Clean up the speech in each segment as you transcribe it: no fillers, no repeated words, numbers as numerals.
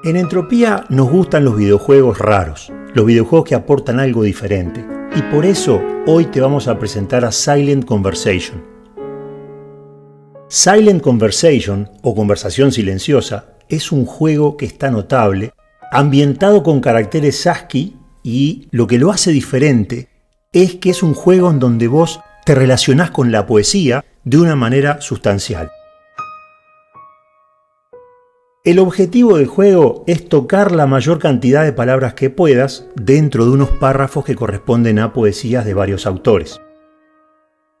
En Entropía nos gustan los videojuegos raros, los videojuegos que aportan algo diferente. Y por eso hoy te vamos a presentar a Silent Conversation. Silent Conversation, o Conversación Silenciosa, es un juego que está notable, ambientado con caracteres ASCII, y lo que lo hace diferente es que es un juego en donde vos te relacionás con la poesía de una manera sustancial. El objetivo del juego es tocar la mayor cantidad de palabras que puedas dentro de unos párrafos que corresponden a poesías de varios autores.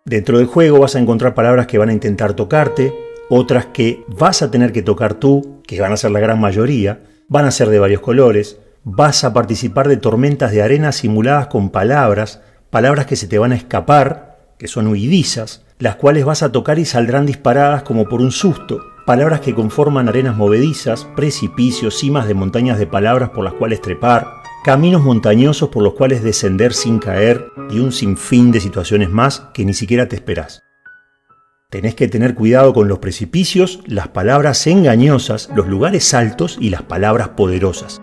Dentro del juego vas a encontrar palabras que van a intentar tocarte, otras que vas a tener que tocar tú, que van a ser la gran mayoría, van a ser de varios colores, vas a participar de tormentas de arena simuladas con palabras que se te van a escapar, que son huidizas, las cuales vas a tocar y saldrán disparadas como por un susto. Palabras que conforman arenas movedizas, precipicios, cimas de montañas de palabras por las cuales trepar, caminos montañosos por los cuales descender sin caer y un sinfín de situaciones más que ni siquiera te esperás. Tenés que tener cuidado con los precipicios, las palabras engañosas, los lugares altos y las palabras poderosas.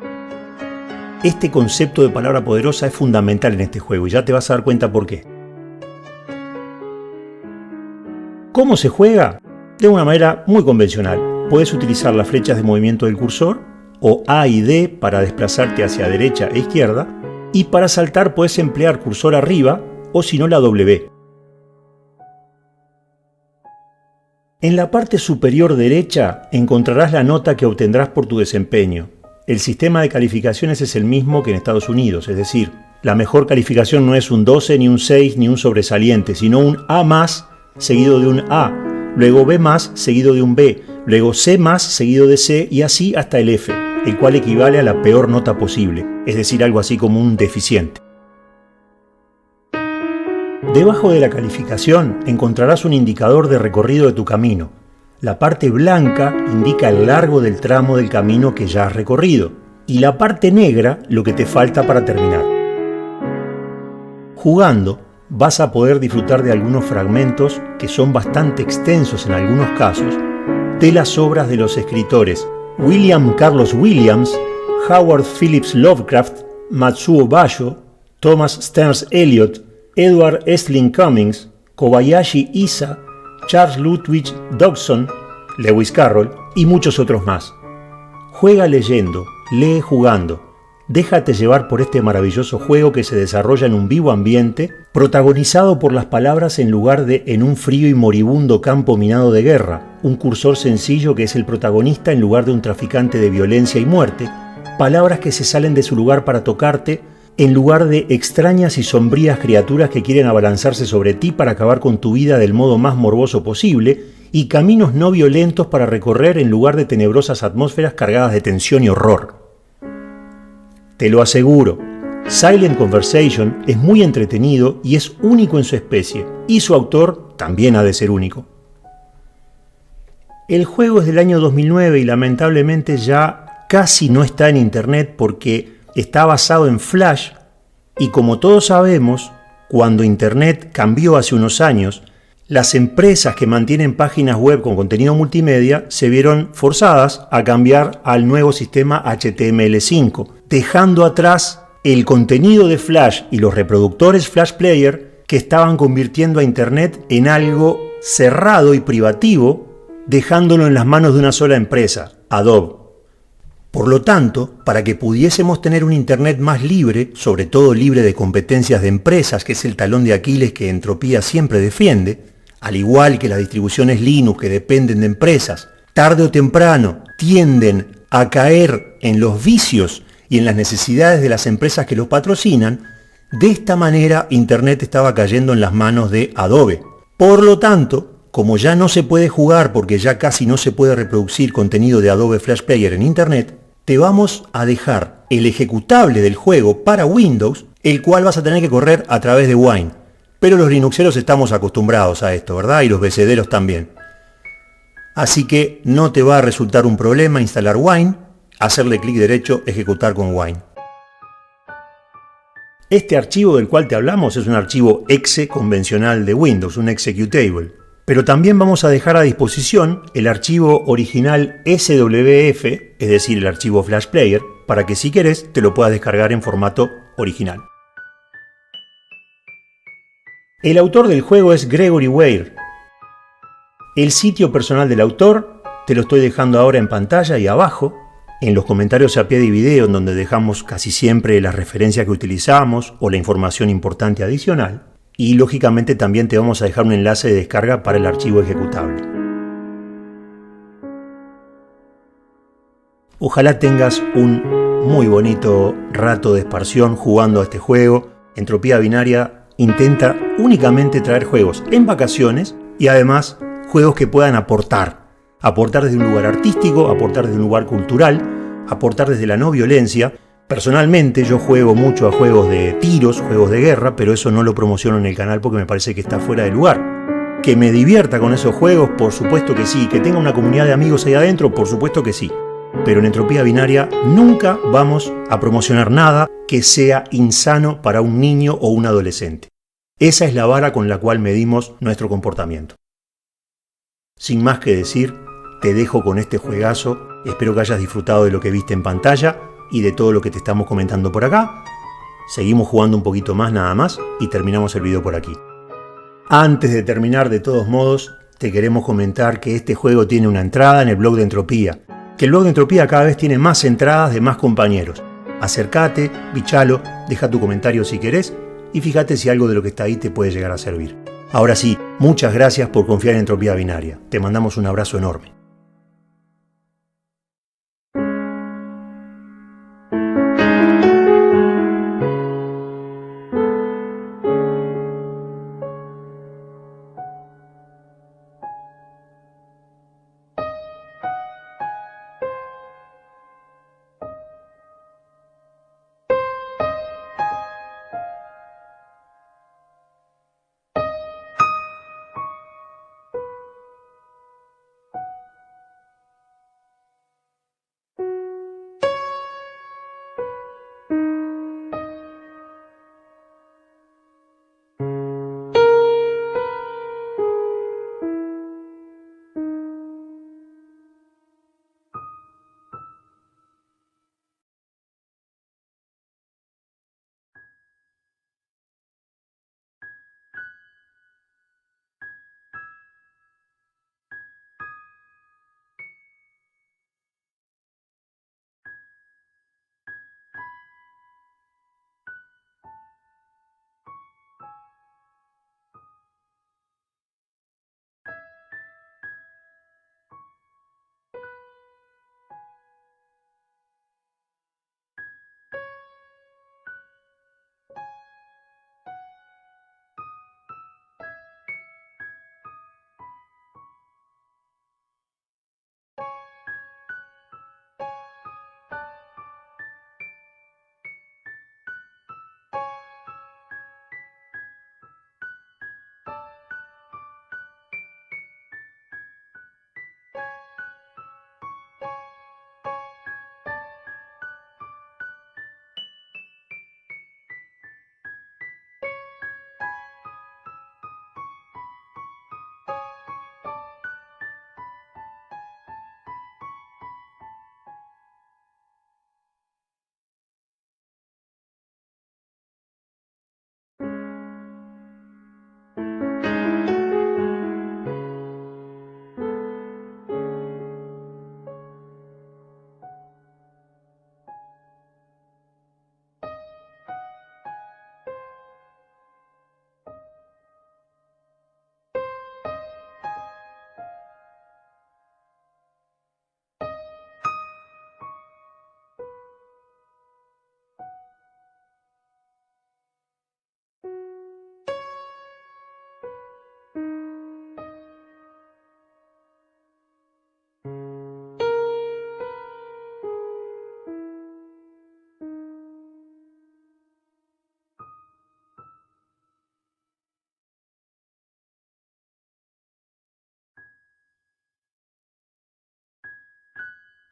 Este concepto de palabra poderosa es fundamental en este juego y ya te vas a dar cuenta por qué. ¿Cómo se juega? De una manera muy convencional. Puedes utilizar las flechas de movimiento del cursor, o A y D para desplazarte hacia derecha e izquierda, y para saltar puedes emplear cursor arriba, o si no la W. En la parte superior derecha encontrarás la nota que obtendrás por tu desempeño. El sistema de calificaciones es el mismo que en Estados Unidos, es decir, la mejor calificación no es un 12, ni un 6, ni un sobresaliente, sino un A+, seguido de un A, luego B+, seguido de un B, luego C+, seguido de C, y así hasta el F, el cual equivale a la peor nota posible, es decir, algo así como un deficiente. Debajo de la calificación encontrarás un indicador de recorrido de tu camino. La parte blanca indica el largo del tramo del camino que ya has recorrido, y la parte negra lo que te falta para terminar. Jugando, vas a poder disfrutar de algunos fragmentos que son bastante extensos en algunos casos, de las obras de los escritores William Carlos Williams, Howard Phillips Lovecraft, Matsuo Basho, Thomas Stearns Eliot, Edward Estlin Cummings, Kobayashi Issa, Charles Ludwig Dodgson, Lewis Carroll y muchos otros más. Juega leyendo, lee jugando. Déjate llevar por este maravilloso juego que se desarrolla en un vivo ambiente, protagonizado por las palabras en lugar de en un frío y moribundo campo minado de guerra, un cursor sencillo que es el protagonista en lugar de un traficante de violencia y muerte, palabras que se salen de su lugar para tocarte, en lugar de extrañas y sombrías criaturas que quieren abalanzarse sobre ti para acabar con tu vida del modo más morboso posible, y caminos no violentos para recorrer en lugar de tenebrosas atmósferas cargadas de tensión y horror. Te lo aseguro, Silent Conversation es muy entretenido y es único en su especie, y su autor también ha de ser único. El juego es del año 2009 y lamentablemente ya casi no está en internet porque está basado en Flash, y como todos sabemos, cuando internet cambió hace unos años, las empresas que mantienen páginas web con contenido multimedia se vieron forzadas a cambiar al nuevo sistema HTML5, dejando atrás el contenido de Flash y los reproductores Flash Player que estaban convirtiendo a Internet en algo cerrado y privativo, dejándolo en las manos de una sola empresa, Adobe. Por lo tanto, para que pudiésemos tener un Internet más libre, sobre todo libre de competencias de empresas, que es el talón de Aquiles que Entropía siempre defiende, al igual que las distribuciones Linux que dependen de empresas, tarde o temprano tienden a caer en los vicios y en las necesidades de las empresas que los patrocinan, de esta manera Internet estaba cayendo en las manos de Adobe. Por lo tanto, como ya no se puede jugar porque ya casi no se puede reproducir contenido de Adobe Flash Player en Internet, te vamos a dejar el ejecutable del juego para Windows, el cual vas a tener que correr a través de Wine. Pero los linuxeros estamos acostumbrados a esto, ¿verdad? Y los BCDeros también. Así que no te va a resultar un problema instalar Wine, hacerle clic derecho, ejecutar con Wine. Este archivo del cual te hablamos es un archivo exe convencional de Windows, un executable. Pero también vamos a dejar a disposición el archivo original SWF, es decir, el archivo Flash Player, para que si querés te lo puedas descargar en formato original. El autor del juego es Gregory Weir. El sitio personal del autor te lo estoy dejando ahora en pantalla y abajo, en los comentarios a pie de video, en donde dejamos casi siempre las referencias que utilizamos o la información importante adicional. Y lógicamente también te vamos a dejar un enlace de descarga para el archivo ejecutable. Ojalá tengas un muy bonito rato de esparción jugando a este juego. Entropía Binaria intenta únicamente traer juegos en vacaciones y además juegos que puedan aportar desde un lugar artístico, aportar desde un lugar cultural, aportar desde la no violencia. Personalmente yo juego mucho a juegos de tiros, juegos de guerra, pero eso no lo promociono en el canal porque me parece que está fuera de lugar. Que me divierta con esos juegos, por supuesto que sí. Que tenga una comunidad de amigos ahí adentro, por supuesto que sí. Pero en Entropía Binaria nunca vamos a promocionar nada que sea insano para un niño o un adolescente. Esa es la vara con la cual medimos nuestro comportamiento. Sin más que decir, te dejo con este juegazo. Espero que hayas disfrutado de lo que viste en pantalla y de todo lo que te estamos comentando por acá. Seguimos jugando un poquito más nada más y terminamos el video por aquí. Antes de terminar, de todos modos, te queremos comentar que este juego tiene una entrada en el blog de Entropía. Que el blog de Entropía cada vez tiene más entradas de más compañeros. Acércate, bichalo, deja tu comentario si querés y fíjate si algo de lo que está ahí te puede llegar a servir. Ahora sí, muchas gracias por confiar en Entropía Binaria. Te mandamos un abrazo enorme.